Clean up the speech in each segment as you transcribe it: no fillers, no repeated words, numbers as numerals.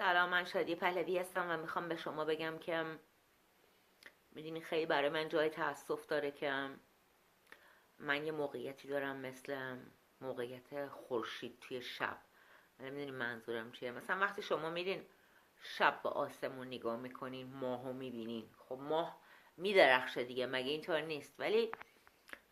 سلام، من شادی پهلوی هستم و میخوام به شما بگم که میدونی خیلی برای من جای تأسف داره که من یه موقعیتی دارم مثل موقعیت خورشید توی شب. نمیدونی منظورم چیه؟ مثلا وقتی شما میرین شب به آسمون نگاه میکنین، ماهو میبینین، خب ماه میدرخشه دیگه، مگه اینطور نیست؟ ولی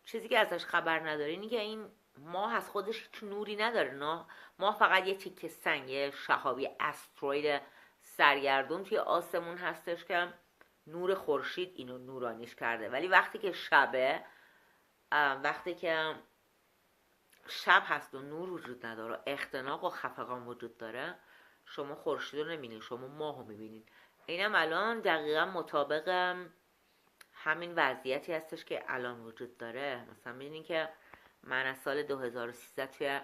چیزی که ازش خبر ندارین اینه که این ماه از خودش هیچ نوری نداره. ماه فقط یه تیکه سنگ، یه شهابی استروید سرگردون توی آسمون هستش که نور خورشید اینو نورانیش کرده. ولی وقتی که شبه، وقتی که شب هست و نور وجود نداره، اختناق و خفقان وجود داره، شما خورشید رو نمیبینید، شما ماه رو میبینید. اینم الان دقیقا مطابق همین وضعیتی هستش که الان وجود داره. مثلا میدونین که من از سال 2013 توی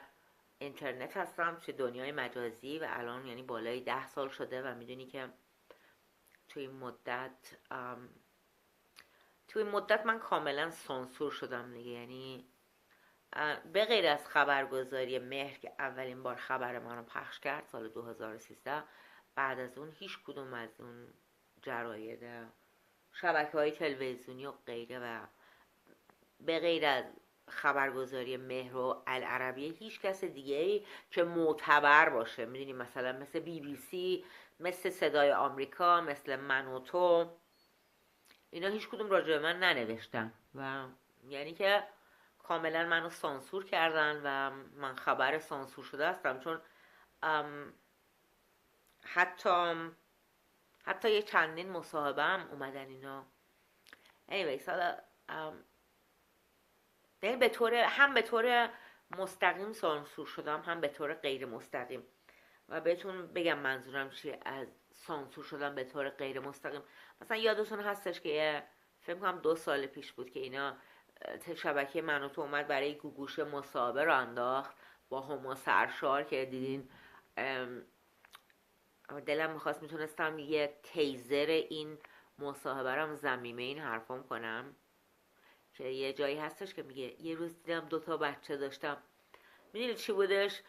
اینترنت هستم، توی دنیای مجازی، و الان یعنی بالای 10 سال شده و میدونی که توی این مدت من کاملا سانسور شدم دیگه. یعنی به غیر از خبرگزاری مهر که اولین بار خبر منو پخش کرد سال 2013، بعد از اون هیچ کدوم از اون جراید شبکه‌های تلویزیونی و غیره و به غیر از خبرگزاری مهر و العربیه هیچ کس دیگه ای که معتبر باشه، میدونی مثلا مثل بی بی سی، مثل صدای آمریکا، مثل من و تو، اینا هیچ کدوم راجع به من ننوشتن و یعنی که کاملا منو سانسور کردن و من خبر سانسور شده هستم. چون حتی یه چندین مصاحبه هم اومدن اینا. anyways حالا یعنی به طور مستقیم سانسور شدم، هم به طور غیر مستقیم. و بهتون بگم منظورم چیه از سانسور شدم به طور غیر مستقیم. مثلا یادتون هستش که فکر کنم 2 سال پیش بود که اینا شبکه من و تو اومد برای گوگوش مصاحبه رو انداخت با هما سرشار که دیدین. دلم میخواست میتونستم یه تیزر این مصاحبه رو زمینه این حرفام کنم که یه جایی هستش که میگه یه روز دیدم 2 تا بچه داشتم. میدونید چی بودش؟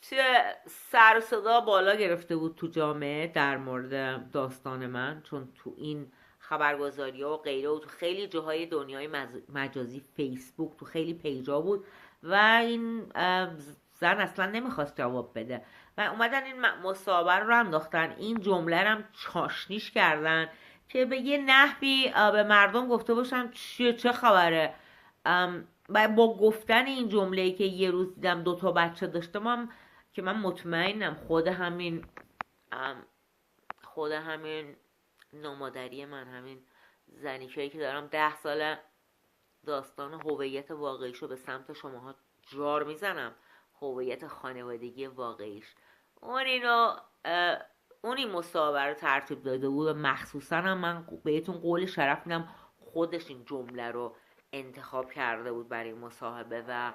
توی سر و صدا بالا گرفته بود تو جامعه در مورد داستان من، چون تو این خبرگزاری ها و غیره و تو خیلی جاهای دنیای مجازی، فیسبوک، تو خیلی پیجا بود و این زن اصلا نمیخواست جواب بده و اومدن این مصاحبه رو انداختن، این جمله رو هم چاشنیش کردن که به یه نحوی به مردم گفته باشن چه خبره. و با گفتن این جمله‌ای که یه روز دیدم 2 تا بچه داشتم، که من مطمئنم خود همین نامادری من، همین زنیشایی که دارم 10 ساله داستان هویت واقعیشو به سمت شماها جار میزنم، هویت خانوادگی واقعیش، اون این مصاحبه رو ترتیب داده بود و مخصوصا هم من بهتون قول شرف میدم خودش این جمله رو انتخاب کرده بود برای مصاحبه و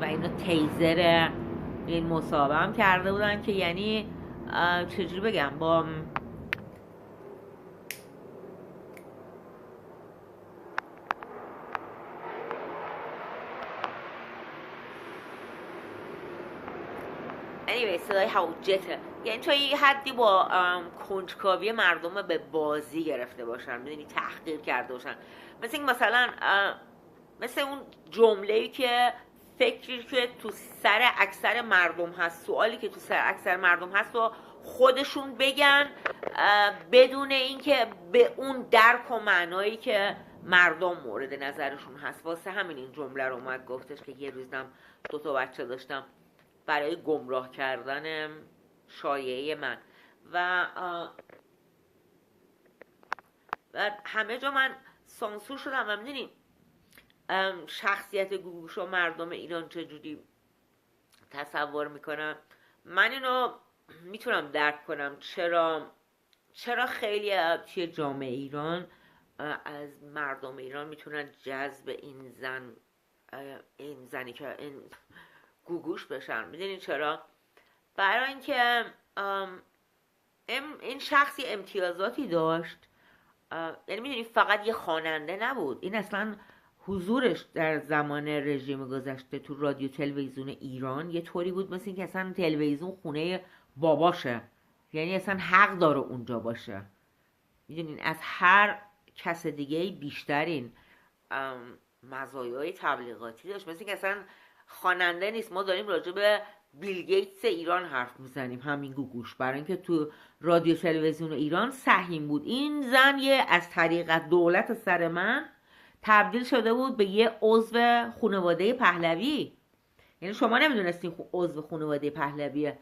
اینو تیزر این مصاحبه هم کرده بودن که یعنی چجوری بگم، با صدای حجته، یعنی تا یه حدی با کنجکاوی مردم به بازی گرفته باشن، میدونی، تحقیر کرده باشن. مثل اون جمله‌ای که فکری که تو سر اکثر مردم هست، سوالی که تو سر اکثر مردم هست و خودشون بگن بدون اینکه به اون درک و معنایی که مردم مورد نظرشون هست. واسه همین این جمله رو اومد گفتش که یه روزم 2 تا بچه داشتم، برای گمراه کردن شایعه من و همه جا من سانسور شدم. و میدونی شخصیت گوگوش و مردم ایران چجوری تصور میکنم، من اینو میتونم درک کنم چرا خیلی توی جامعه ایران از مردم ایران میتونن جذب این زنی که این گوگوش بشن. میدونین چرا؟ برای اینکه این شخصی امتیازاتی داشت. یعنی میدونی فقط یه خواننده نبود، این اصلا حضورش در زمان رژیم گذشته تو رادیو تلویزیون ایران یه طوری بود مثل اینکه اصلا تلویزیون خونه باباشه، یعنی اصلا حق داره اونجا باشه. میدونین از هر کس دیگه بیشترین مزایای تبلیغاتی داشت، مثل اینکه اصلا خواننده نیست، ما داریم راجع به بیل گیتس ایران حرف میزنیم همین گوگوش، برای اینکه تو رادیو تلویزیون ایران سهیم بود. این زن یه از طریق دولت سر من تبدیل شده بود به یه عضو خانواده پهلوی. یعنی شما نمیدونستین عضو خانواده پهلویه،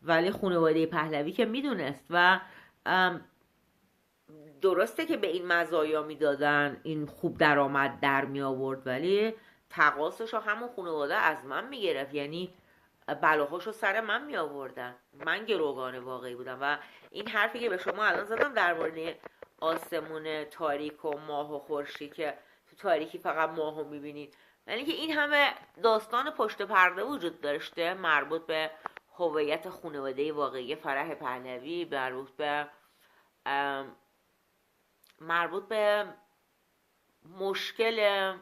ولی خانواده پهلوی که میدونست. و درسته که به این مزایا میدادن، این خوب درآمد در می آورد، ولی تقاصش رو همون خانواده از من میگرفت، یعنی بلاهاشو سر من می آوردن. من گروگان واقعی بودم. و این حرفی که به شما الان زدم در مورد آسمون تاریک و ماه و خورشید که تو تاریکی فقط ماهو میبینید، یعنی که این همه داستان پشت پرده وجود داشته مربوط به هویت خانواده واقعی فرح پهلوی، مربوط به مشکل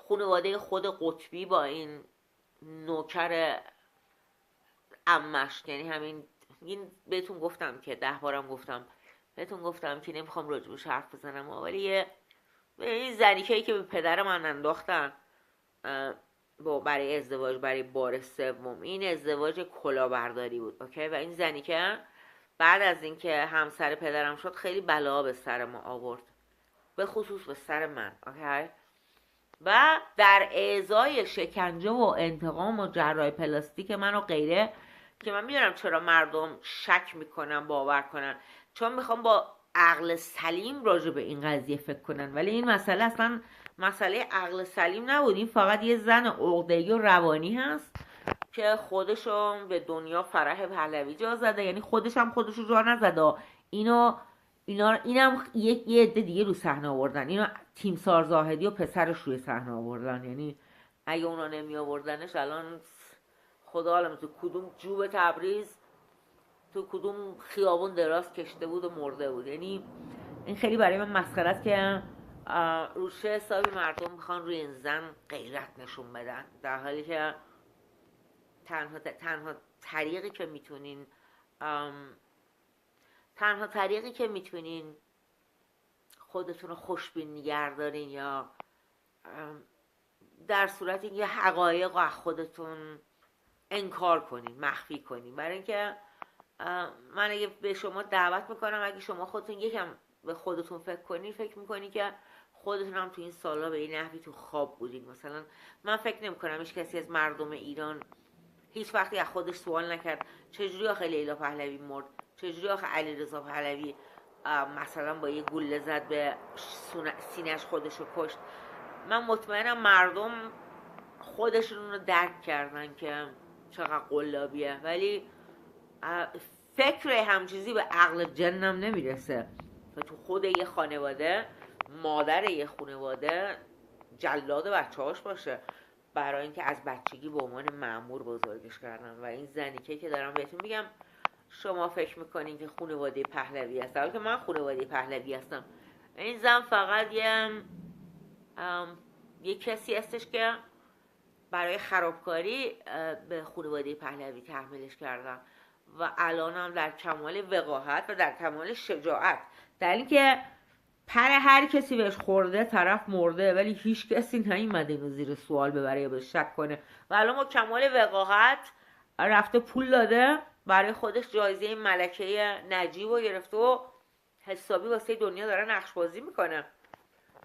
خانواده خود قطبی با این نوکر عمش. یعنی همین این بهتون گفتم که 10 بارم گفتم بهتون گفتم که نمیخوام راجبش حرف بزنم، ولی این زنیکه‌ای که به پدر من انداختن برای ازدواج برای بار سوم، این ازدواج کلاهبرداری بود، اوکی؟ و این زنیکه بعد از اینکه همسر پدرم شد خیلی بلا به سر ما آورد، به خصوص به سر من، اوکی؟ و در ازای شکنجه و انتقام و جراح پلاستیک من و غیره، که من میدونم چرا مردم شک میکنن باور کنن، چون میخوام با عقل سلیم راجع به این قضیه فکر کنن، ولی این مسئله اصلا مسئله عقل سلیم نبود. این فقط یه زن عقده‌ای و روانی هست که خودشو به دنیا فرح پهلوی جا زده، یعنی خودش هم خودشو جا نزده. اینم یه عده دیگه رو صحنه آوردن، اینو تیمسار زاهدی و پسرش روی صحنه آوردن. یعنی اگه اونا نمی آوردنش الان خدا عالم تو کدوم جوب تبریز تو کدوم خیابون دراز کشته بود و مرده بود. یعنی این خیلی برای من مسخره است که روشه حسابی مردم میخوان روی این زن غیرت نشون بدن، در حالی که تنها طریقی که میتونین خودتون رو خوشبین نگه دارین یا در صورت اینکه حقایق رو خودتون انکار کنین، مخفی کنین. برای اینکه من اگه به شما دعوت میکنم، اگه شما خودتون یکم به خودتون فکر میکنین که خودتون هم تو این سالا به این نحوی تو خواب بودین. مثلا من فکر نمیکنم هیچ کسی از مردم ایران هیچ وقتی از خودش سوال نکرد چجوری آخه لیلا پهلوی مرد، چجوری آخه علیرضا پهلوی مثلا با یه گوله زد به سینه‌اش خودشو کشت. من مطمئنم مردم خودشون رو درک کردن که چقدر قلابیه، ولی فکر همچیزی به عقل جنم نمیرسه که تو خود یه خانواده مادر یه خانواده جلاد بچه‌هاش باشه، برای اینکه از بچگی به عنوان مأمور بزرگش کردن. و این زنیکه که دارم بهتون میگم، شما فکر میکنین که خانواده پهلوی هست، در که من خانواده پهلوی هستم. این زن فقط یه کسی هستش که برای خرابکاری به خانواده پهلوی تحمیلش کردن و الان هم در کمال وقاحت و در کمال شجاعت، در اینکه پر هر کسی بهش خورده طرف مرده، ولی هیچ کسی نیومده اینو زیر سوال ببره یا بهش شک کنه. و الان با کمال وقاحت رفته پول داده برای خودش جایزه ملکه نجیب رو گرفته و حسابی واسه دنیا داره نقش بازی میکنه،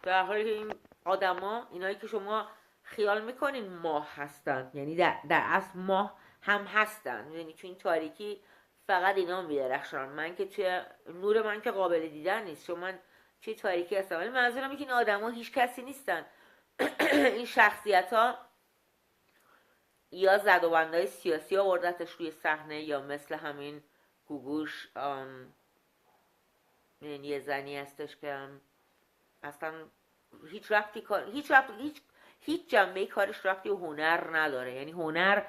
در حالی که این آدما، اینایی که شما خیال میکنین ماه هستن، یعنی در اصل ماه هم هستن. یعنی تو این تاریکی فقط اینا میدرخشن. من که توی نور من که قابل دیدن نیست، شما من توی تاریکی هستم، ولی منظورم اینه که این آدما هیچ کسی نیستن. این شخصیت ها یا زدوبندهای سیاسی آوردتش روی صحنه، یا مثل همین گوگوش یه زنی هستش که اصلا هیچ جنبه کارش ربطی و هنر نداره. یعنی هنر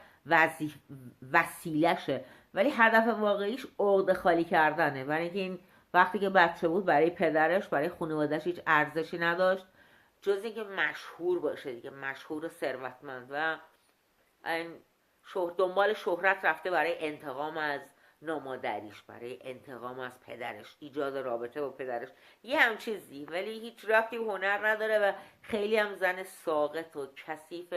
وسیلشه، ولی هدف واقعیش عقده خالی کردنه. برای اینکه این وقتی که بچه بود برای پدرش، برای خانواده‌اش هیچ ارزشی نداشت، جز اینکه مشهور باشه دیگه، مشهور و ثروتمند و دنبال شهرت رفته برای انتقام از نامادریش، برای انتقام از پدرش، ایجاد رابطه با پدرش، یه هم چیزی، ولی هیچ ربطی به هنر نداره و خیلی هم زن ساقط و کثیف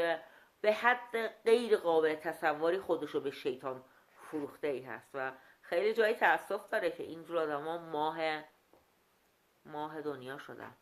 به حد غیر قابل تصوری، خودشو به شیطان فروخته ای هست و خیلی جای تأسف داره که اینجور آدم ها ماه دنیا شدن.